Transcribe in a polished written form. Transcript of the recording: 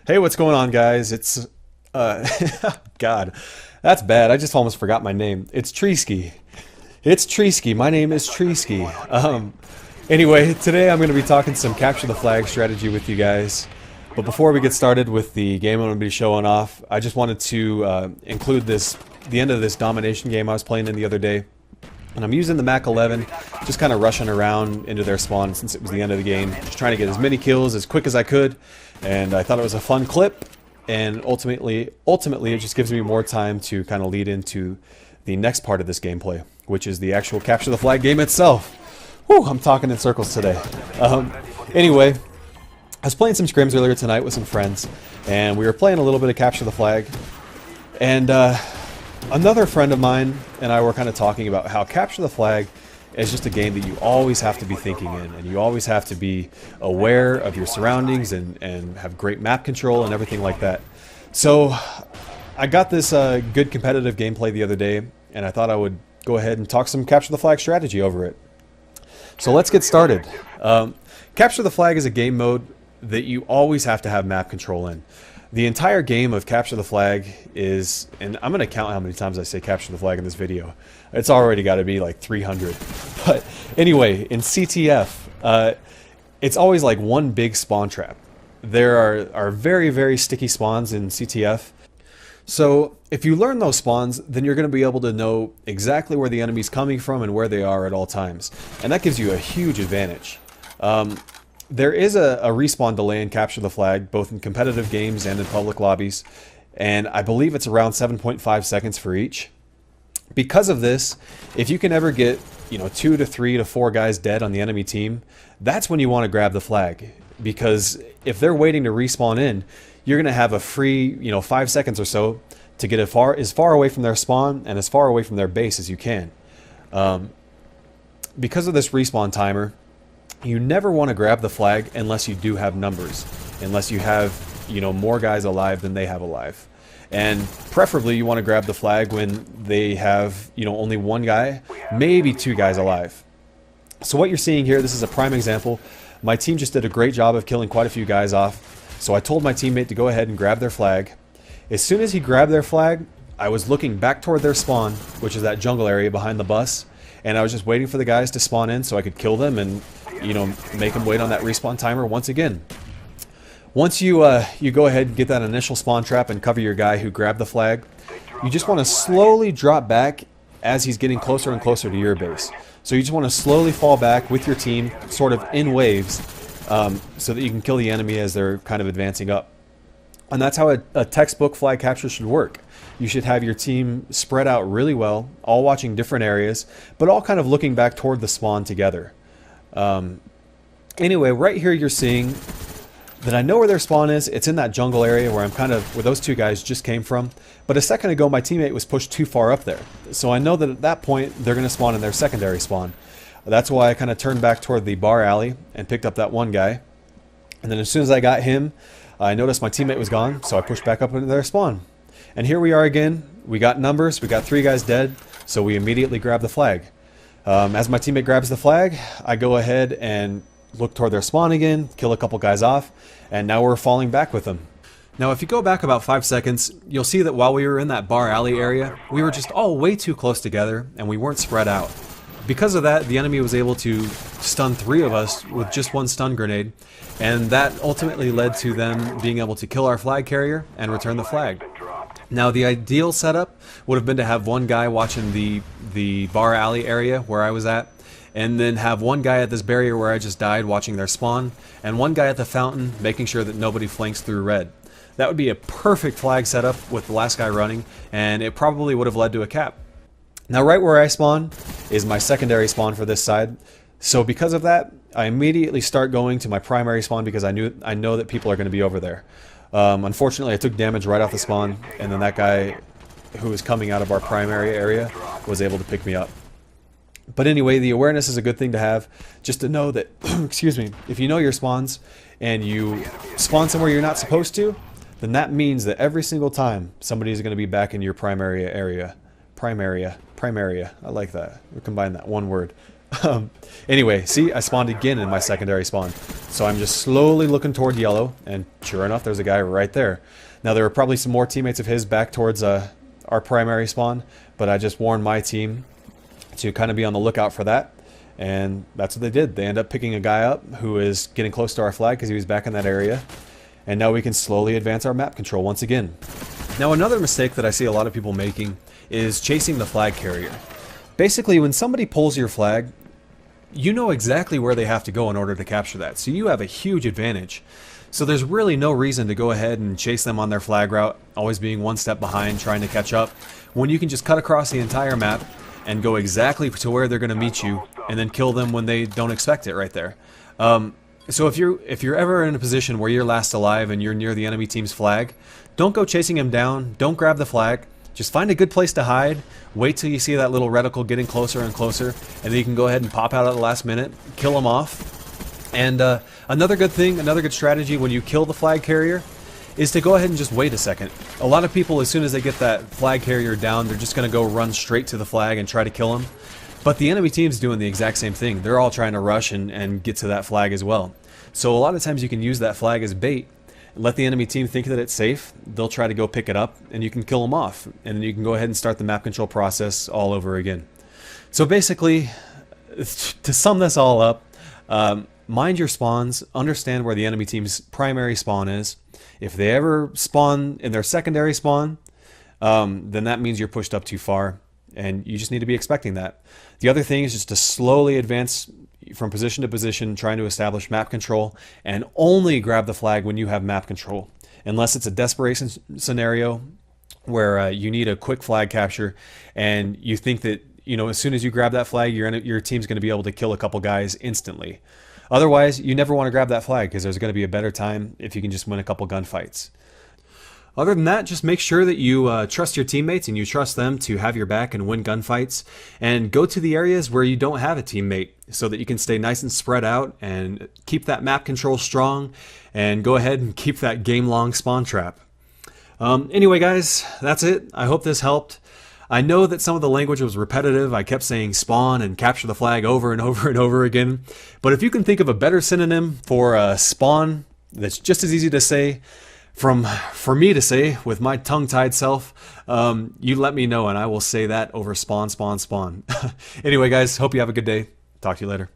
Hey, what's going on, guys? It's God, that's bad. I just almost forgot my name. It's Treeski. It's Treeski. My name is Treeski. Anyway, today I'm going to be talking some capture the flag strategy with you guys. But before we get started with the game I'm going to be showing off, I just wanted to include the end of this domination game I was playing in the other day. And I'm using the Mac 11, just kind of rushing around into their spawn since it was the end of the game. Just trying to get as many kills as quick as I could. And I thought it was a fun clip. And ultimately it just gives me more time to kind of lead into the next part of this gameplay, which is the actual capture the flag game itself. Whew, I'm talking in circles today. Anyway, I was playing some scrims earlier tonight with some friends. And we were playing a little bit of capture the flag. And another friend of mine and I were kind of talking about how capture the flag is just a game that you always have to be thinking in, and you always have to be aware of your surroundings and have great map control and everything like that. So I got this good competitive gameplay the other day, and I thought I would go ahead and talk some capture the flag strategy over it. So let's get started. Capture the flag is a game mode that you always have to have map control in. The entire game of capture the flag is, and I'm going to count how many times I say capture the flag in this video. It's already got to be like 300. But anyway, in CTF, it's always like one big spawn trap. There are very, very sticky spawns in CTF. So if you learn those spawns, then you're going to be able to know exactly where the enemy's coming from and where they are at all times. And that gives you a huge advantage. There is a respawn delay in capture the flag, both in competitive games and in public lobbies, and I believe it's around 7.5 seconds for each. Because of this, if you can ever get 2 to 3 to 4 guys dead on the enemy team, that's when you want to grab the flag, because if they're waiting to respawn in, you're going to have a free 5 seconds or so to get as far away from their spawn and as far away from their base as you can. Because of this respawn timer, you never want to grab the flag unless you do have numbers, unless you have more guys alive than they have alive. And preferably you want to grab the flag when they have only one guy, maybe 2 guys alive. So what you're seeing here, this is a prime example. My team just did a great job of killing quite a few guys off, so I told my teammate to go ahead and grab their flag. As soon as he grabbed their flag, I was looking back toward their spawn, which is that jungle area behind the bus, and I was just waiting for the guys to spawn in so I could kill them and make them wait on that respawn timer once again. Once you go ahead and get that initial spawn trap and cover your guy who grabbed the flag, you just want to slowly drop back as he's getting closer and closer to your base. So you just want to slowly fall back with your team, sort of in waves, so that you can kill the enemy as they're kind of advancing up. And that's how a textbook flag capture should work. You should have your team spread out really well, all watching different areas, but all kind of looking back toward the spawn together. Anyway, right here you're seeing that I know where their spawn is. It's in that jungle area where where those 2 guys just came from. But a second ago my teammate was pushed too far up there. So I know that at that point they're going to spawn in their secondary spawn. That's why I kind of turned back toward the bar alley and picked up that one guy. And then as soon as I got him, I noticed my teammate was gone, so I pushed back up into their spawn. And here we are again. We got numbers. We got 3 guys dead, so we immediately grab the flag. As my teammate grabs the flag, I go ahead and look toward their spawn again, kill a couple guys off, and now we're falling back with them. Now if you go back about 5 seconds, you'll see that while we were in that bar alley area, we were just all way too close together and we weren't spread out. Because of that, the enemy was able to stun 3 of us with just 1 stun grenade, and that ultimately led to them being able to kill our flag carrier and return the flag. Now the ideal setup would have been to have 1 guy watching the bar alley area where I was at, and then have 1 guy at this barrier where I just died watching their spawn, and 1 guy at the fountain making sure that nobody flanks through red. That would be a perfect flag setup with the last guy running, and it probably would have led to a cap. Now right where I spawn is my secondary spawn for this side, so because of that I immediately start going to my primary spawn because I know that people are going to be over there. Unfortunately I took damage right off the spawn, and then that guy who was coming out of our primary area was able to pick me up. But anyway, the awareness is a good thing to have, just to know that, excuse me, if you know your spawns and you spawn somewhere you're not supposed to, then that means that every single time somebody is going to be back in your primary area. Primaria. I like that. We combine that one word. Anyway, see, I spawned again in my secondary spawn. So I'm just slowly looking toward yellow, and sure enough, there's a guy right there. Now, there were probably some more teammates of his back towards our primary spawn, but I just warned my team to kind of be on the lookout for that. And that's what they did. They end up picking a guy up who is getting close to our flag because he was back in that area. And now we can slowly advance our map control once again. Now, another mistake that I see a lot of people making is chasing the flag carrier. Basically, when somebody pulls your flag, you know exactly where they have to go in order to capture that. So you have a huge advantage. So there's really no reason to go ahead and chase them on their flag route, always being one step behind, trying to catch up, when you can just cut across the entire map and go exactly to where they're going to meet you, and then kill them when they don't expect it right there. So if you're ever in a position where you're last alive and you're near the enemy team's flag, don't go chasing him down, don't grab the flag, just find a good place to hide, wait till you see that little reticle getting closer and closer, and then you can go ahead and pop out at the last minute, kill him off. And another good thing, another good strategy when you kill the flag carrier is to go ahead and just wait a second. A lot of people, as soon as they get that flag carrier down, they're just going to go run straight to the flag and try to kill him. But the enemy team's doing the exact same thing. They're all trying to rush and get to that flag as well. So a lot of times you can use that flag as bait, let the enemy team think that it's safe, they'll try to go pick it up, and you can kill them off. And then you can go ahead and start the map control process all over again. So basically, to sum this all up, mind your spawns, understand where the enemy team's primary spawn is. If they ever spawn in their secondary spawn, then that means you're pushed up too far, and you just need to be expecting that. The other thing is just to slowly advance from position to position, trying to establish map control, and only grab the flag when you have map control. Unless it's a desperation scenario where you need a quick flag capture, and you think that, you know, as soon as you grab that flag, your team's going to be able to kill a couple guys instantly. Otherwise, you never want to grab that flag because there's going to be a better time if you can just win a couple gunfights. Other than that, just make sure that you trust your teammates and you trust them to have your back and win gunfights. And go to the areas where you don't have a teammate so that you can stay nice and spread out and keep that map control strong and go ahead and keep that game-long spawn trap. Anyway, guys, that's it. I hope this helped. I know that some of the language was repetitive. I kept saying spawn and capture the flag over and over and over again. But if you can think of a better synonym for spawn that's just as easy to say, for me to say with my tongue-tied self, you let me know and I will say that over spawn, spawn, spawn. Anyway, guys, hope you have a good day. Talk to you later.